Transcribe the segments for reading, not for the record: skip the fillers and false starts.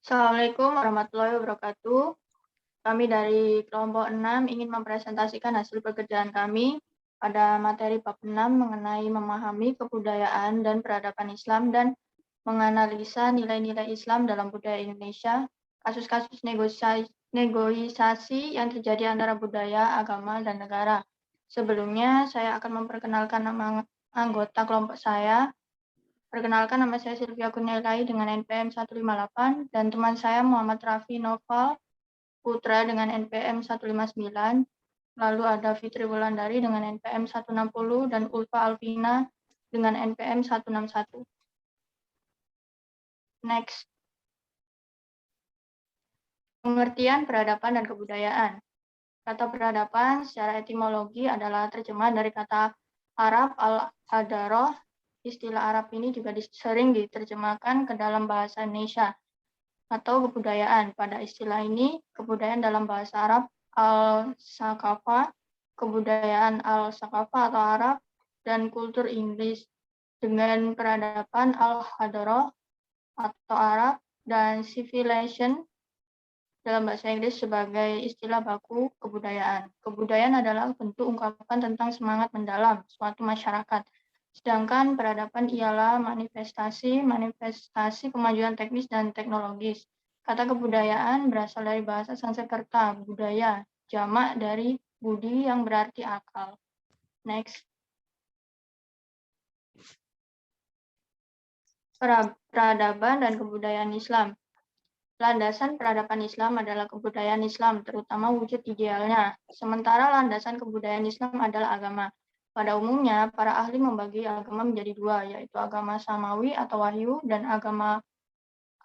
Assalamualaikum warahmatullahi wabarakatuh. Kami dari kelompok 6 ingin mempresentasikan hasil pekerjaan kami pada materi bab 6 mengenai memahami kebudayaan dan peradaban Islam dan menganalisa nilai-nilai Islam dalam budaya Indonesia, kasus-kasus negosiasi yang terjadi antara budaya, agama, dan negara. Sebelumnya, saya akan memperkenalkan nama anggota kelompok saya. Perkenalkan, nama saya Sylvia Kurniailai dengan NPM 158 dan teman saya Muhammad Raffi Noval Putra dengan NPM 159. Lalu ada Fitri Wulandari dengan NPM 160 dan Ulfa Alvina dengan NPM 161. Next. Pengertian peradaban dan kebudayaan. Kata peradaban secara etimologi adalah terjemah dari kata Arab al-hadaroh. Istilah Arab ini juga sering diterjemahkan ke dalam bahasa Indonesia atau kebudayaan. Pada istilah ini, kebudayaan dalam bahasa Arab al-saqafah, kebudayaan al-saqafah atau Arab, dan kultur Inggris dengan peradaban al-hadaroh atau Arab, dan civilization dalam bahasa Inggris sebagai istilah baku kebudayaan. Kebudayaan adalah bentuk ungkapan tentang semangat mendalam suatu masyarakat. Sedangkan peradaban ialah manifestasi kemajuan teknis dan teknologis. Kata kebudayaan berasal dari bahasa Sanskerta, budaya, jamak dari budi yang berarti akal. Next. Peradaban dan kebudayaan Islam. Landasan peradaban Islam adalah kebudayaan Islam, terutama wujud idealnya. Sementara landasan kebudayaan Islam adalah agama. Pada umumnya, para ahli membagi agama menjadi dua, yaitu agama samawi atau wahyu dan agama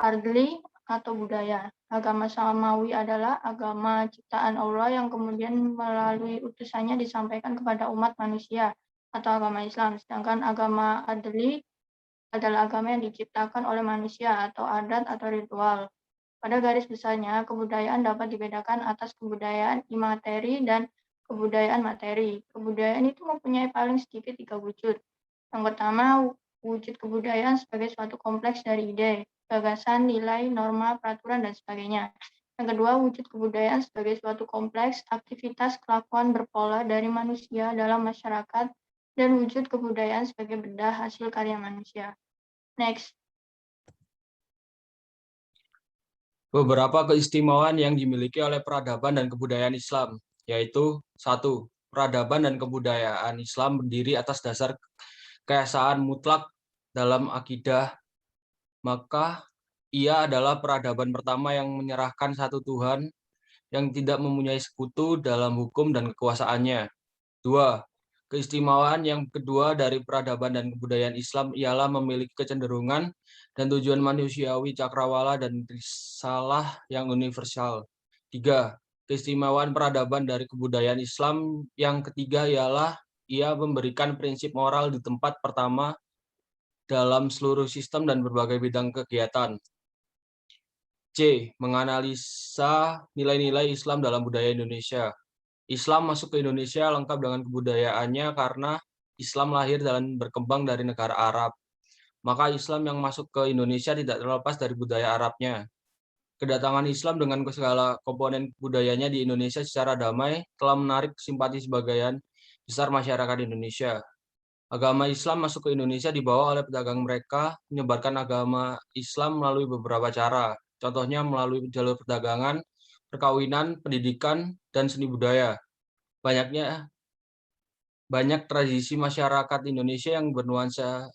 ardli atau budaya. Agama samawi adalah agama ciptaan Allah yang kemudian melalui utusannya disampaikan kepada umat manusia atau agama Islam. Sedangkan agama ardli adalah agama yang diciptakan oleh manusia atau adat atau ritual. Pada garis besarnya, kebudayaan dapat dibedakan atas kebudayaan imateri dan kebudayaan materi. Kebudayaan itu mempunyai paling sedikit 3 wujud. Yang pertama, wujud kebudayaan sebagai suatu kompleks dari ide, gagasan, nilai, norma, peraturan, dan sebagainya. Yang kedua, wujud kebudayaan sebagai suatu kompleks aktivitas kelakuan berpola dari manusia dalam masyarakat, dan wujud kebudayaan sebagai bedah hasil karya manusia. Next. Beberapa keistimewaan yang dimiliki oleh peradaban dan kebudayaan Islam, yaitu 1. Peradaban dan kebudayaan Islam berdiri atas dasar keesaan mutlak dalam akidah, maka ia adalah peradaban pertama yang menyerahkan satu Tuhan yang tidak mempunyai sekutu dalam hukum dan kekuasaannya. 2. Keistimewaan yang kedua dari peradaban dan kebudayaan Islam ialah memiliki kecenderungan dan tujuan manusiawi cakrawala dan risalah yang universal. 3. Keistimewaan peradaban dari kebudayaan Islam yang ketiga ialah ia memberikan prinsip moral di tempat pertama dalam seluruh sistem dan berbagai bidang kegiatan. C. Menganalisa nilai-nilai Islam dalam budaya Indonesia. Islam masuk ke Indonesia lengkap dengan kebudayaannya karena Islam lahir dan berkembang dari negara Arab. Maka Islam yang masuk ke Indonesia tidak terlepas dari budaya Arabnya. Kedatangan Islam dengan segala komponen budayanya di Indonesia secara damai telah menarik simpati sebagian besar masyarakat Indonesia. Agama Islam masuk ke Indonesia dibawa oleh pedagang mereka menyebarkan agama Islam melalui beberapa cara. Contohnya melalui jalur perdagangan, perkawinan, pendidikan, dan seni budaya. Banyak tradisi masyarakat Indonesia yang bernuansa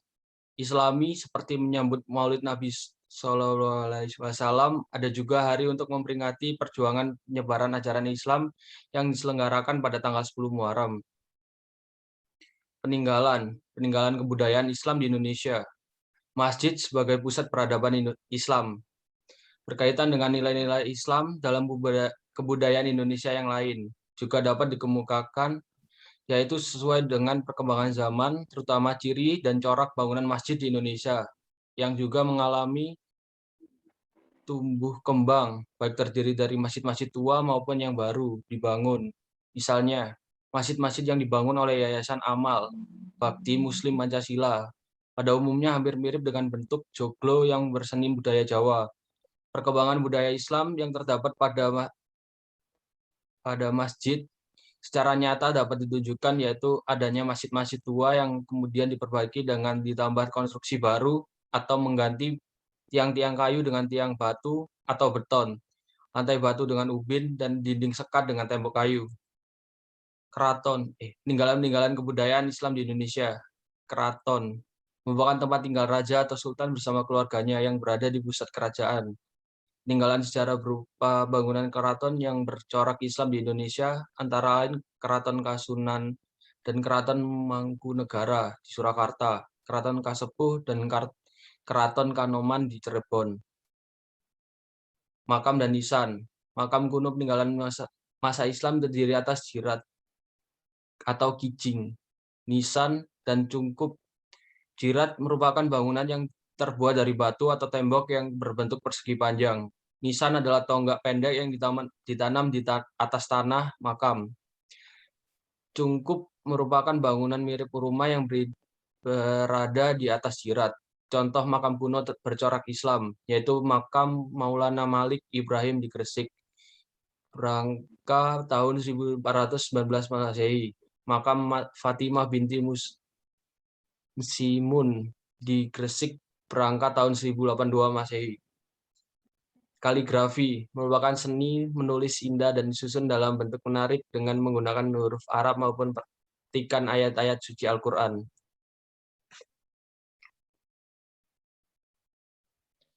Islami seperti menyambut Maulid Nabi Shallallahu Alaihi Wasallam. Ada juga hari untuk memperingati perjuangan penyebaran ajaran Islam yang diselenggarakan pada tanggal 10 Muharram. Peninggalan kebudayaan Islam di Indonesia. Masjid sebagai pusat peradaban Islam. Berkaitan dengan nilai-nilai Islam dalam kebudayaan Indonesia yang lain. Juga dapat dikemukakan yaitu sesuai dengan perkembangan zaman, terutama ciri dan corak bangunan masjid di Indonesia, yang juga mengalami tumbuh kembang, baik terdiri dari masjid-masjid tua maupun yang baru dibangun. Misalnya, masjid-masjid yang dibangun oleh Yayasan Amal, Bakti Muslim Pancasila, pada umumnya hampir mirip dengan bentuk joglo yang berseni budaya Jawa. Perkembangan budaya Islam yang terdapat pada masjid secara nyata dapat ditunjukkan, yaitu adanya masjid-masjid tua yang kemudian diperbaiki dengan ditambah konstruksi baru atau mengganti tiang-tiang kayu dengan tiang batu atau beton, lantai batu dengan ubin, dan dinding sekat dengan tembok kayu. Keraton, peninggalan-peninggalan kebudayaan Islam di Indonesia. Keraton merupakan tempat tinggal raja atau sultan bersama keluarganya yang berada di pusat kerajaan. Peninggalan sejarah berupa bangunan keraton yang bercorak Islam di Indonesia, antara lain Keraton Kasunan dan Keraton Mangkunegara di Surakarta, Keraton Kasepuh, dan Keraton Kanoman di Cirebon. Makam dan nisan. Makam kuno peninggalan masa Islam terdiri atas jirat atau kijing, nisan, dan cungkup. Jirat merupakan bangunan yang terbuat dari batu atau tembok yang berbentuk persegi panjang. Nisan adalah tonggak pendek yang ditanam di atas tanah makam. Cungkup merupakan bangunan mirip rumah yang berada di atas jirat. Contoh makam kuno bercorak Islam, yaitu makam Maulana Malik Ibrahim di Gresik, Rangka tahun 1419 Masehi. Makam Fatimah binti Musimun di Gresik, Berangka tahun 1082 Masehi. Kaligrafi merupakan seni menulis indah dan disusun dalam bentuk menarik dengan menggunakan huruf Arab maupun petikan ayat-ayat suci Al-Quran.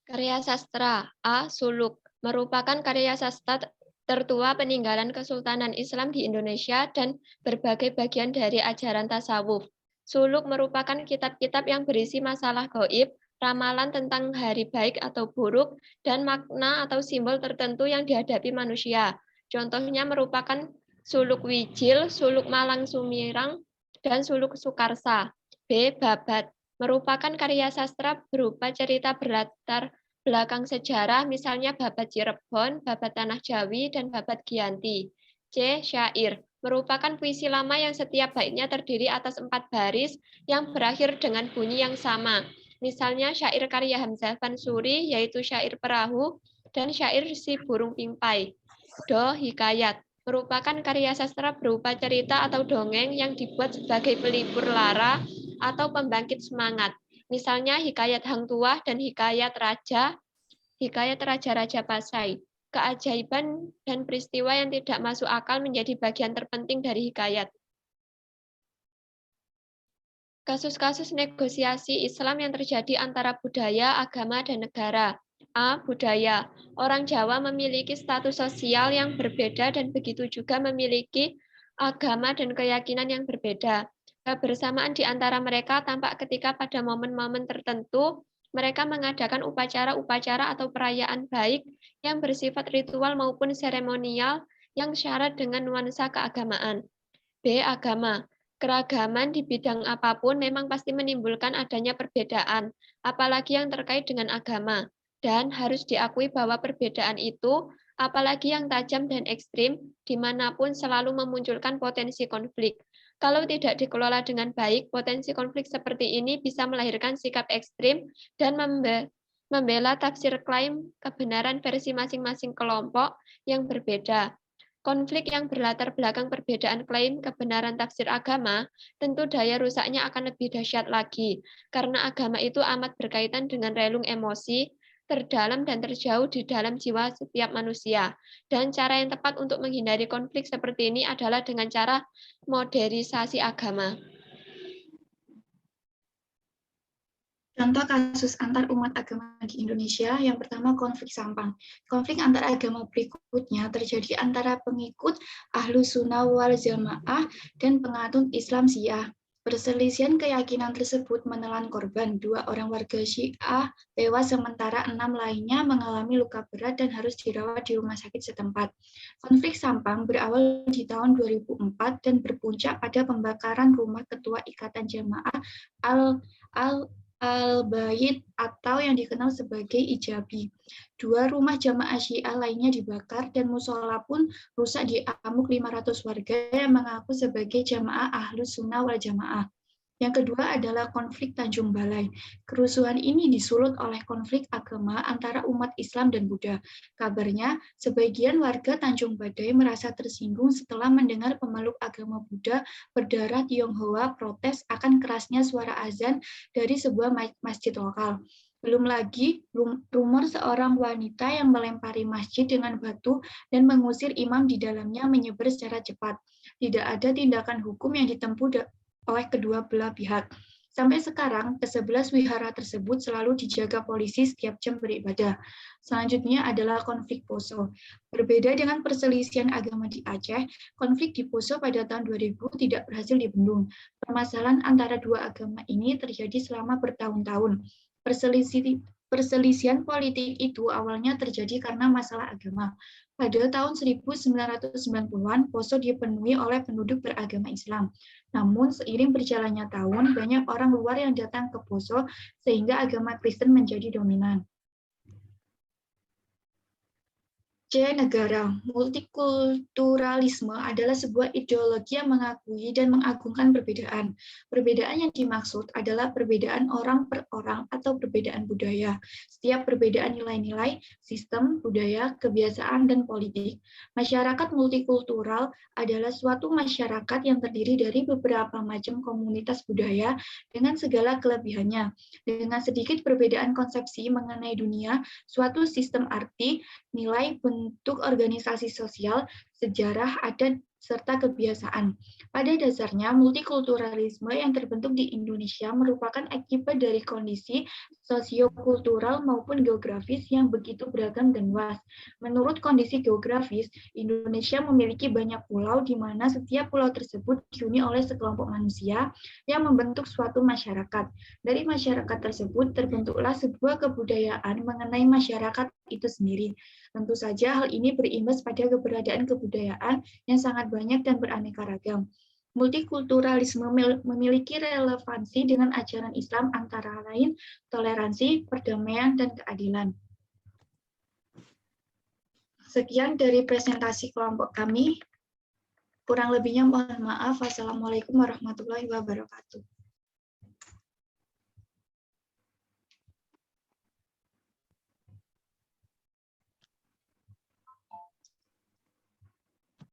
Karya sastra A. Suluk merupakan karya sastra tertua peninggalan Kesultanan Islam di Indonesia dan berbagai bagian dari ajaran tasawuf. Suluk merupakan kitab-kitab yang berisi masalah gaib, ramalan tentang hari baik atau buruk, dan makna atau simbol tertentu yang dihadapi manusia. Contohnya merupakan Suluk Wijil, Suluk Malang Sumirang, dan Suluk Sukarsa. B. Babat merupakan karya sastra berupa cerita berlatar belakang sejarah, misalnya Babat Cirebon, Babat Tanah Jawi, dan Babat Giyanti. C. Syair merupakan puisi lama yang setiap baitnya terdiri atas 4 baris yang berakhir dengan bunyi yang sama. Misalnya syair karya Hamzah Fansuri, yaitu syair perahu, dan syair si burung pimpai. Do. Hikayat merupakan karya sastra berupa cerita atau dongeng yang dibuat sebagai pelipur lara atau pembangkit semangat. Misalnya Hikayat Hang Tuah dan Hikayat Raja-Raja Pasai. Keajaiban dan peristiwa yang tidak masuk akal menjadi bagian terpenting dari hikayat. Kasus-kasus negosiasi Islam yang terjadi antara budaya, agama, dan negara. A. Budaya. Orang Jawa memiliki status sosial yang berbeda dan begitu juga memiliki agama dan keyakinan yang berbeda. Kebersamaan di antara mereka tampak ketika pada momen-momen tertentu mereka mengadakan upacara-upacara atau perayaan baik yang bersifat ritual maupun seremonial yang syarat dengan nuansa keagamaan. B. Agama. Keragaman di bidang apapun memang pasti menimbulkan adanya perbedaan, apalagi yang terkait dengan agama. Dan harus diakui bahwa perbedaan itu, apalagi yang tajam dan ekstrim, dimanapun selalu memunculkan potensi konflik. Kalau tidak dikelola dengan baik, potensi konflik seperti ini bisa melahirkan sikap ekstrim dan membela tafsir klaim kebenaran versi masing-masing kelompok yang berbeda. Konflik yang berlatar belakang perbedaan klaim kebenaran tafsir agama, tentu daya rusaknya akan lebih dahsyat lagi, karena agama itu amat berkaitan dengan relung emosi, terdalam dan terjauh di dalam jiwa setiap manusia. Dan cara yang tepat untuk menghindari konflik seperti ini adalah dengan cara modernisasi agama. Contoh kasus antar umat agama di Indonesia, yang pertama konflik Sampang. Konflik antar agama berikutnya terjadi antara pengikut Ahlus Sunnah wal Jamaah dan penganut Islam Syiah. Perselisihan keyakinan tersebut menelan korban. 2 orang warga Syiah tewas, sementara 6 lainnya mengalami luka berat dan harus dirawat di rumah sakit setempat. Konflik Sampang berawal di tahun 2004 dan berpuncak pada pembakaran rumah Ketua Ikatan Jamaah Al-Bait atau yang dikenal sebagai Ijabi. 2 rumah jamaah Syiah lainnya dibakar dan musola pun rusak di amuk 500 warga yang mengaku sebagai jamaah Ahlus Sunnah wal Jamaah. Yang kedua adalah konflik Tanjung Balai. Kerusuhan ini disulut oleh konflik agama antara umat Islam dan Buddha. Kabarnya, sebagian warga Tanjung Balai merasa tersinggung setelah mendengar pemeluk agama Buddha berdarah Tionghoa protes akan kerasnya suara azan dari sebuah masjid lokal. Belum lagi rumor seorang wanita yang melempari masjid dengan batu dan mengusir imam di dalamnya menyebar secara cepat. Tidak ada tindakan hukum yang ditempuh oleh kedua belah pihak. Sampai sekarang, ke-11 wihara tersebut selalu dijaga polisi setiap jam beribadah. Selanjutnya adalah konflik Poso. Berbeda dengan perselisihan agama di Aceh, konflik di Poso pada tahun 2000 tidak berhasil dibendung. Permasalahan antara dua agama ini terjadi selama bertahun-tahun. Perselisihan politik itu awalnya terjadi karena masalah agama. Pada tahun 1990-an, Poso dipenuhi oleh penduduk beragama Islam. Namun, seiring berjalannya tahun, banyak orang luar yang datang ke Poso, sehingga agama Kristen menjadi dominan. C. Negara. Multikulturalisme adalah sebuah ideologi yang mengakui dan mengagungkan perbedaan. Perbedaan yang dimaksud adalah perbedaan orang per orang atau perbedaan budaya. Setiap perbedaan nilai-nilai, sistem, budaya, kebiasaan, dan politik. Masyarakat multikultural adalah suatu masyarakat yang terdiri dari beberapa macam komunitas budaya dengan segala kelebihannya. Dengan sedikit perbedaan konsepsi mengenai dunia, suatu sistem arti, nilai, bentuk organisasi sosial, sejarah, adat, serta kebiasaan. Pada dasarnya, multikulturalisme yang terbentuk di Indonesia merupakan akibat dari kondisi sosiokultural maupun geografis yang begitu beragam dan luas. Menurut kondisi geografis, Indonesia memiliki banyak pulau di mana setiap pulau tersebut dihuni oleh sekelompok manusia yang membentuk suatu masyarakat. Dari masyarakat tersebut terbentuklah sebuah kebudayaan mengenai masyarakat itu sendiri. Tentu saja hal ini berimbas pada keberadaan kebudayaan yang sangat banyak dan beraneka ragam. Multikulturalisme memiliki relevansi dengan ajaran Islam antara lain toleransi, perdamaian, dan keadilan. Sekian dari presentasi kelompok kami. Kurang lebihnya mohon maaf. Wassalamualaikum warahmatullahi wabarakatuh.